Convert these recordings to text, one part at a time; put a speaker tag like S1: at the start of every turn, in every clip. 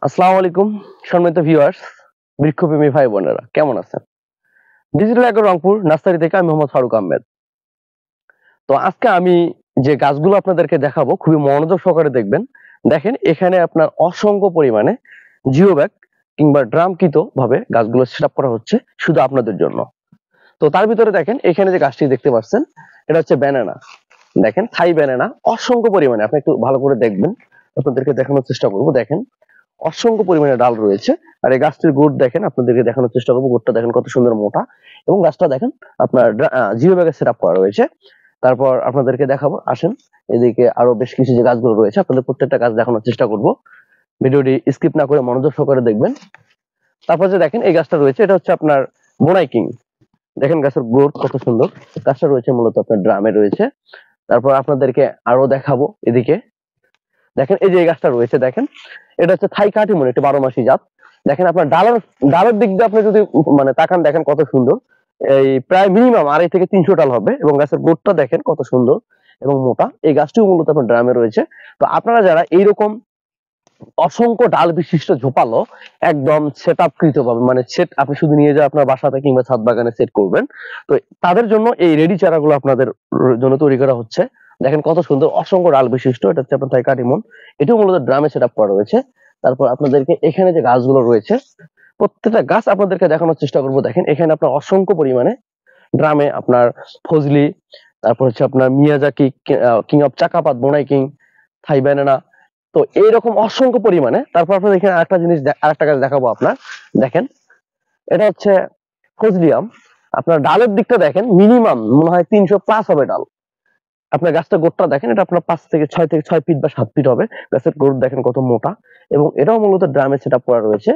S1: আসসালামু আলাইকুম সম্মানিত ভিউয়ার্স, বৃক্ষপ্রেমী ভাই বোনেরা কেমন আছেন? ডিজিটাল এগ্রো রংপুর নার্সারি থেকে আমি মোহাম্মদ ফারুক আহমেদ। তো আজকে আমি যে গাছগুলো আপনাদেরকে দেখাবো খুবই মনোযোগ সহকারে দেখবেন। দেখেন এখানে আপনার অসংখ্য পরিমাণে জিও ব্যাগ কিংবা ড্রামকৃত ভাবে গাছগুলো সেটআপ করা হচ্ছে শুধু আপনাদের জন্য। তো তার ভিতরে দেখেন এখানে যে গাছটি দেখতে পাচ্ছেন এটা হচ্ছে ব্যানানা। দেখেন থাই ব্যানানা অসংখ্য পরিমাণে, আপনি একটু ভালো করে দেখবেন, আপনাদেরকে দেখানোর চেষ্টা করব। দেখেন অসংখ্য পরিমাণে ডাল রয়েছে। আর এই গাছটির গোড় দেখেন, আপনাদেরকে দেখানোর চেষ্টা করবো। গোড়টা দেখেন কত সুন্দর মোটা, এবং গাছটা দেখেন আপনার জিও ব্যাগে সেট আপ করা রয়েছে। তারপর আপনাদেরকে দেখাবো, আসেন এদিকে আরো বেশ কিছু যে গাছগুলো রয়েছে আপনাদের প্রত্যেকটা গাছ দেখানোর চেষ্টা করব। ভিডিওটি স্কিপ না করে মনোযোগ সহকারে দেখবেন। তারপর যে দেখেন এই গাছটা রয়েছে এটা হচ্ছে আপনার বোনাই কিং। দেখেন গাছের গোড় কত সুন্দর। গাছটা রয়েছে মূলত আপনার ড্রামে রয়েছে। তারপর আপনাদেরকে আরো দেখাবো, এদিকে দেখেন এই যে এই গাছটা রয়েছে, দেখেন এটা হচ্ছে থাই কাটিমন, একটি 12 মাসি জাত। দেখেন আপনার ডালের দিক দিয়ে আপনি যদি মানে তাকান, দেখেন কত সুন্দর। এই প্রায় মিনিমাম 250 থেকে 300 ডাল হবে, এবং গাছের গোড়টা দেখেন কত সুন্দর এবং মোটা। এই গাছটিও মূলত আপনার ড্রামে রয়েছে। তো আপনারা যারা এইরকম অসংখ্য ডাল বিশিষ্ট ঝোপালো একদম সেট আপ কৃত পাবেন, মানে সেট আপনি শুধু নিয়ে যাওয়া আপনার বাসাতে কিংবা ছাদ বাগানে সেট করবেন, তো তাদের জন্য এই রেডি চারাগুলো আপনাদের জন্য তৈরি করা হচ্ছে। দেখেন কত সুন্দর অসংখ্য ডাল বিশিষ্ট, এটা হচ্ছে আপনার থাই কাটিমন। এটিও মূলত ড্রামে সেট আপ করা রয়েছে। তারপর আপনাদেরকে এখানে যে গাছগুলো রয়েছে প্রত্যেকটা গাছ আপনাদেরকে দেখানোর চেষ্টা করব। দেখেন এখানে আপনার অসংখ্য পরিমাণে ড্রামে আপনার ফজলি, তারপর হচ্ছে আপনার মিয়াজাকি, কিং অফ চাকাপাত, বোনাই কিং, থাই ব্যানানা, তো এইরকম অসংখ্য পরিমাণে। তারপর আপনার এখানে আরেকটা গাছ দেখাবো আপনার। দেখেন এটা হচ্ছে ফজলিয়াম। আপনার ডালের দিকটা দেখেন মিনিমাম মনে হয় 300 প্লাস হবে ডাল। আপনার গাছটা গোড়টা দেখেন, এটা আপনার 5 থেকে 6 ফিট বা 7 ফিট হবে। গাছের গোড় দেখেন কত মোটা, এবং এটাও মূলত ড্রামে সেট আপ করা রয়েছে।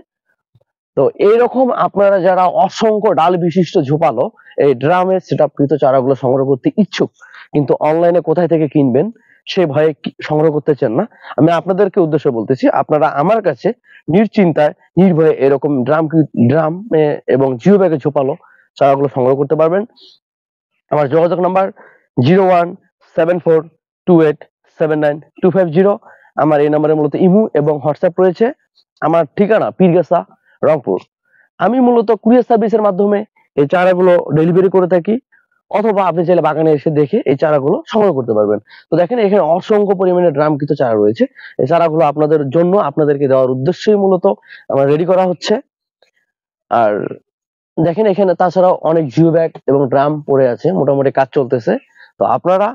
S1: তো এইরকম আপনারা যারা অসংখ্য ডাল বিশিষ্ট ঝোপালো এই ড্রামে সেট আপ কৃত চারাগুলো সংগ্রহ করতে ইচ্ছুক, কিন্তু অনলাইনে কোথায় থেকে কিনবেন সে ভয়ে সংগ্রহ করতেছেন না, আমি আপনাদেরকে উদ্দেশ্য বলতেছি আপনারা আমার কাছে নিশ্চিন্তায় নির্ভয়ে এরকম ড্রামে এবং জিও ব্যাগে ঝোপালো চারাগুলো সংগ্রহ করতে পারবেন। আমার যোগাযোগ নাম্বার 01742879 250। আমার এই নাম্বারে মূলত ইমো এবং হোয়াটসঅ্যাপ রয়েছে। আমার ঠিকানা পীরগাছা, রংপুর। আমি মূলত কুরিয়ার সার্ভিসের মাধ্যমে এই চারাগুলো ডেলিভারি করে থাকি, অথবা আপনি চাইলে বাগানে এসে দেখে এই চারাগুলো সংগ্রহ করতে পারবেন। তো দেখেন এখানে অসংখ্য পরিমাণে ড্রামকৃত চারা রয়েছে। এই চারাগুলো আপনাদের জন্য, আপনাদেরকে দেওয়ার উদ্দেশ্যই মূলত আমার রেডি করা হচ্ছে। আর দেখেন এখানে তাছাড়াও অনেক জিও ব্যাগ এবং ড্রাম পড়ে আছে, মোটামুটি কাজ চলতেছে। তো আপনারা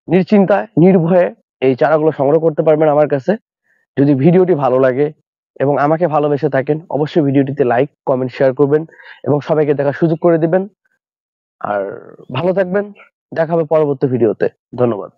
S1: নিশ্চিন্তায় নির্ভয়ে এই চারাগুলো সংগ্রহ করতে পারবেন আমার কাছে। যদি ভিডিওটি ভালো লাগে এবং আমাকে ভালোবেসে থাকেন, অবশ্যই ভিডিওটিতে লাইক কমেন্ট শেয়ার করবেন এবং সবাইকে দেখার সুযোগ করে দিবেন। আর ভালো থাকবেন, দেখা হবে পরবর্তী ভিডিওতে। ধন্যবাদ।